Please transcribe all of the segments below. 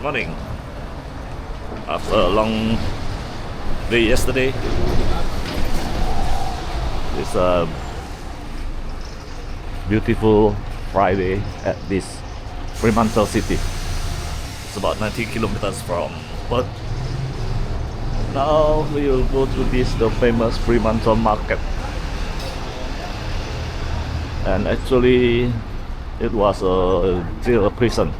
Morning. After a long day yesterday, it's a beautiful Friday at this Fremantle city. It's about 90 kilometers from Perth. Now we will go to the famous Fremantle Market. And actually, it was still a prison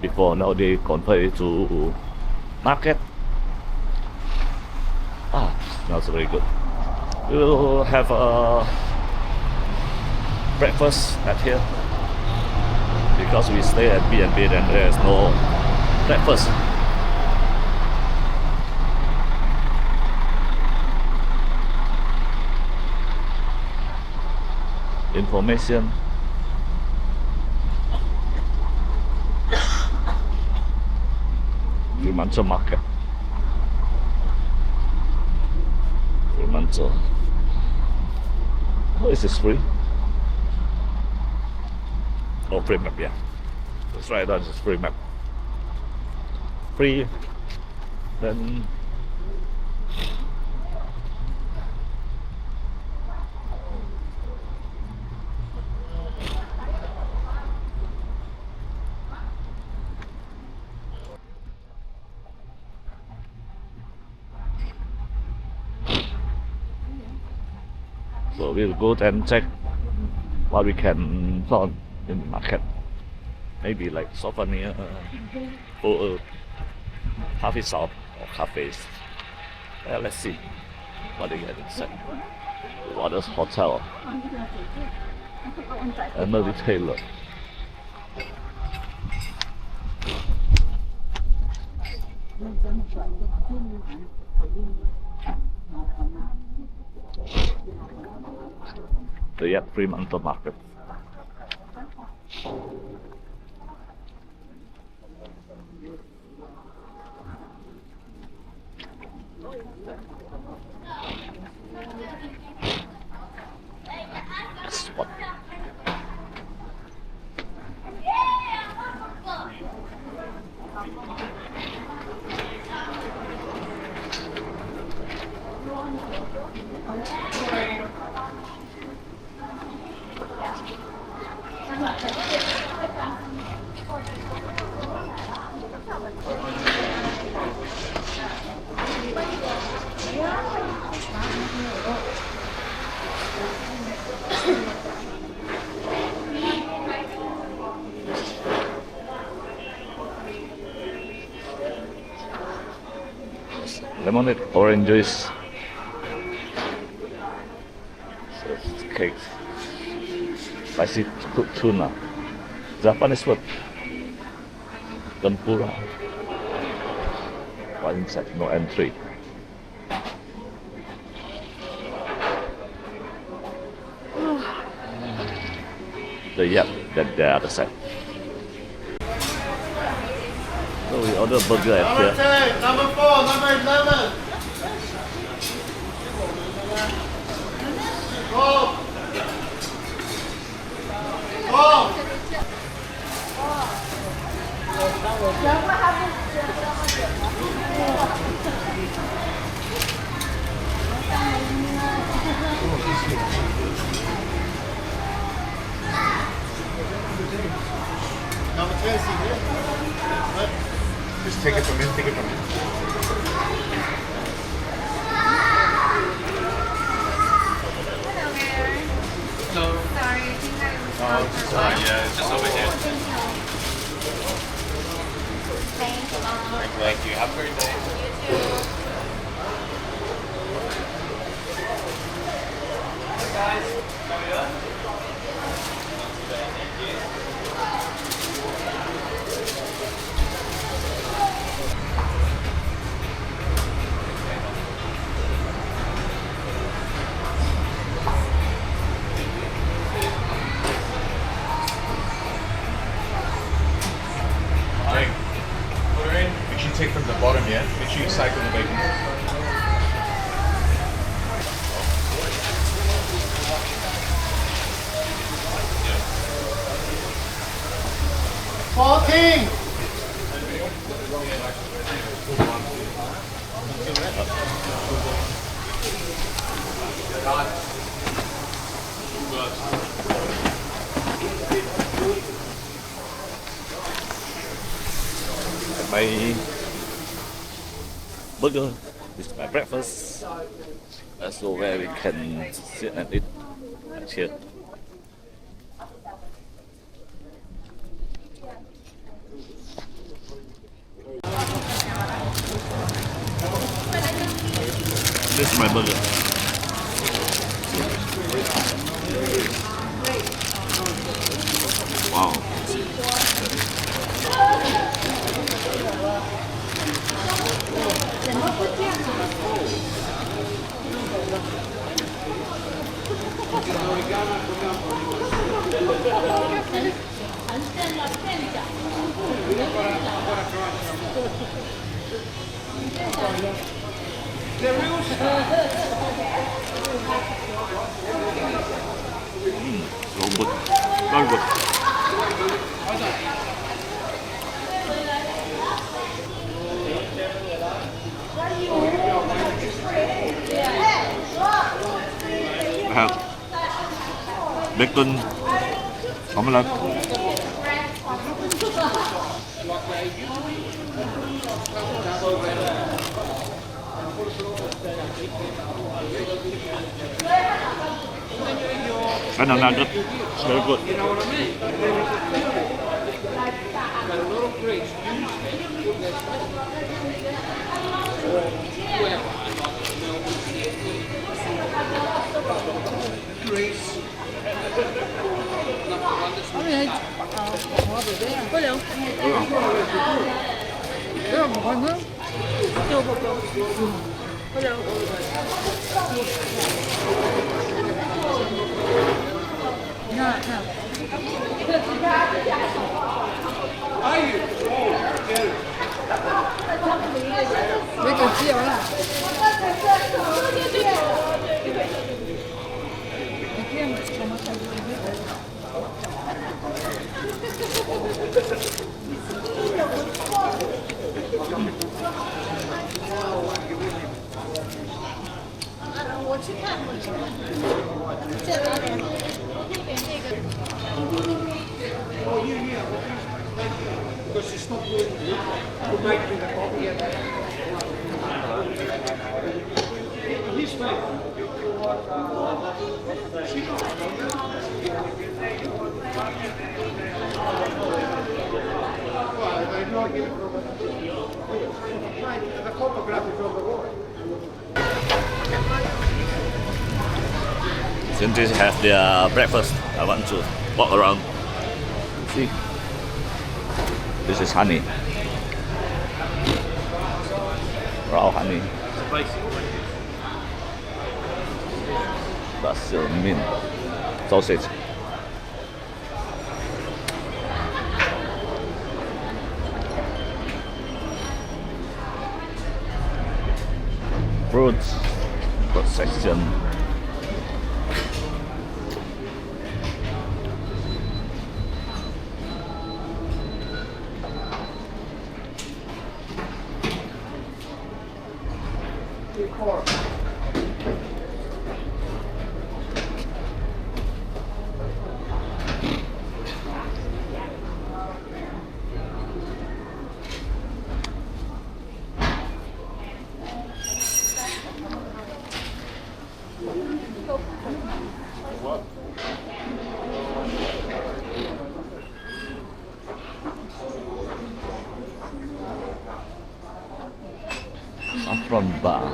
before. Now they convert it to market. Smells very good. We will have a breakfast at here because we stay at B&B and there is no breakfast. Information. Fremantle Market. Fremantle. Oh, is this free? Oh, free map, yeah. That's right, that's just free map. Free. Then so we'll go and check what we can find in the market. Maybe like souvenir or a coffee shop or cafes. Let's see what they get inside. Waters Hotel and the retailer. The Fremantle Market. Spot. Lemonade, orange juice, cakes, spicy cooked tuna, Japanese food, tempura. One inside, no entry. Then the other side. So we order burger at here. Number 4, number 11. Go. Go. Number 10 seat here. Just take it from him, take it from him. Hello. Sorry, I think I was Yeah, it's just over here. Thank Thank you. Have a great day. you too. Hey guys, how are you? My burger is my breakfast. So where we can sit and eat and chill. This is my burger. Wow. So good. Very good. I have bacon, omelette, and a nugget. It's very good. Since they have their breakfast, I want to walk around. See, this is honey, raw honey, basil mint, sausage. Fruits, fruit section. Saffron bar.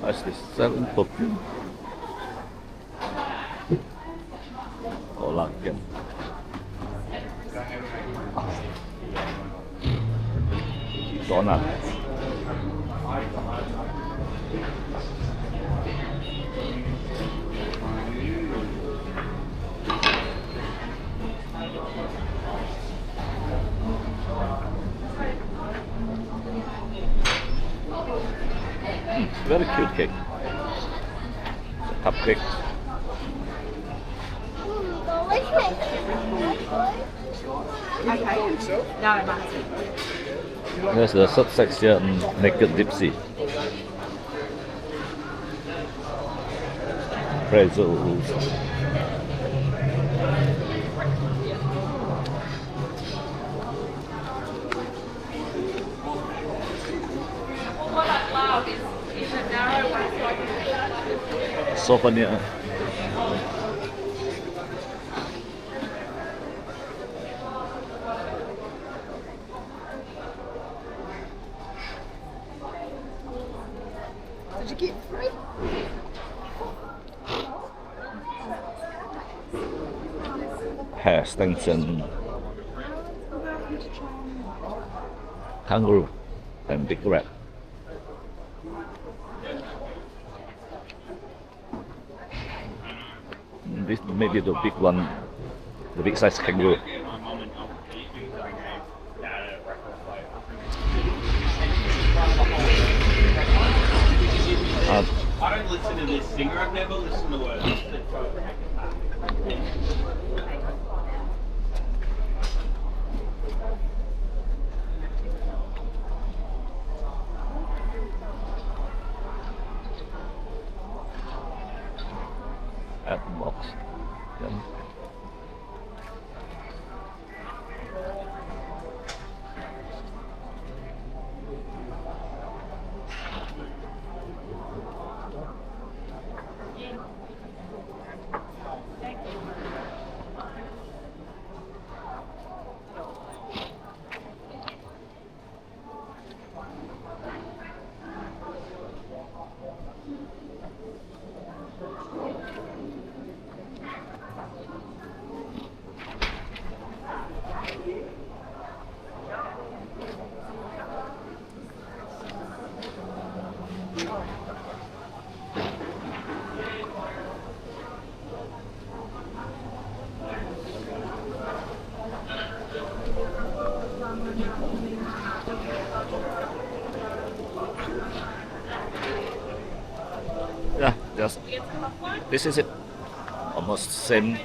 What's this? 7 perfume. Collagen. Donut. Very cute cake. Cupcake. Rồi mà. There's the subsection naked dipsy. Pretzels. What I love is a narrow one so I can Souvenir. Did you get free? Hair extension. Kangaroo and big rat. This may be the big one, the big size kangaroo. I don't listen to this singer. I've never listened to words. At box. Yeah. Yeah, just this is it. Almost same.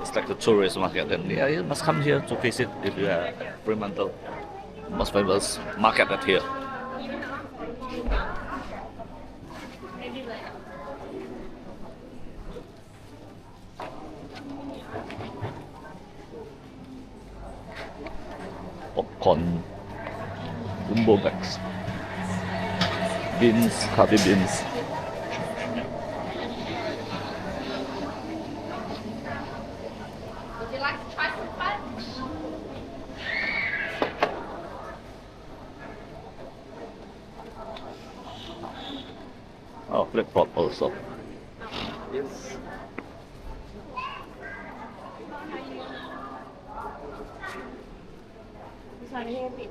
It's like the tourist market, and yeah, you must come here to visit if you are Fremantle. Most famous market at here. Popcorn, jumbo bags, beans, coffee beans. Would you like to try some fudge? Oh, flip flop also. Yes. This one here, bit.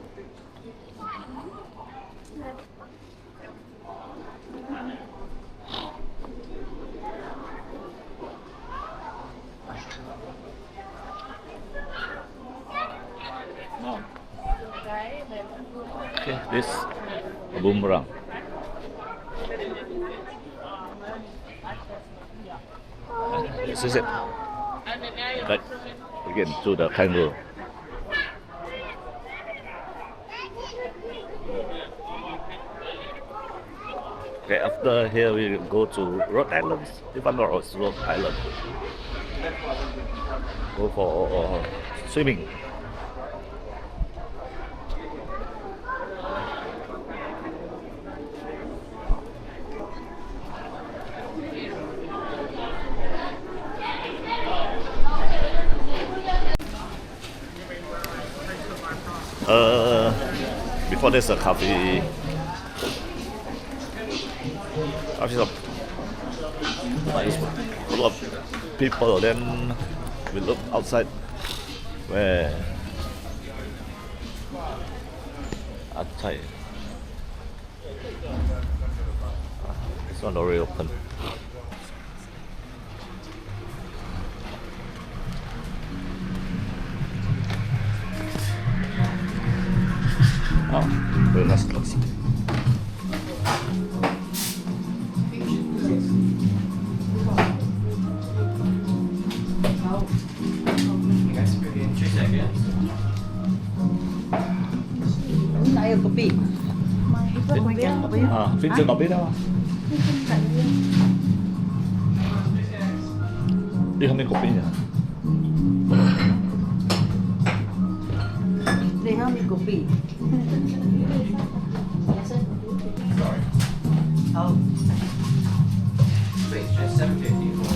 No. Okay, this a boomerang. This is it. Back again to the kangaroo. Okay, after here we will go to Rhode Island. If I'm not wrong, it's Rhode Island. Go for swimming. Before there's a coffee shop. Nice. A lot of people. Then we look outside where outside It's not already open. Oh, very nice clothes. Nãy có bị Phiên chưa có biết đâu. Đi không nên copy nhỉ? để không bị có bị oh It's just 750 for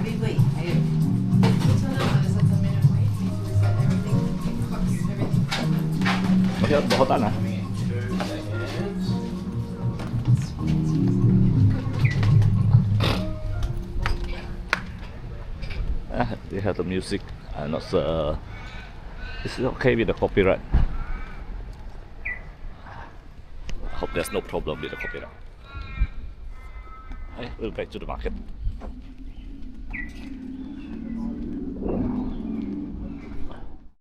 bị vậy Có thể bỏ tắt à? They have the music. I'm not sure. Is it okay with the copyright? I hope there's no problem with the copyright. Hey, we're back to the market.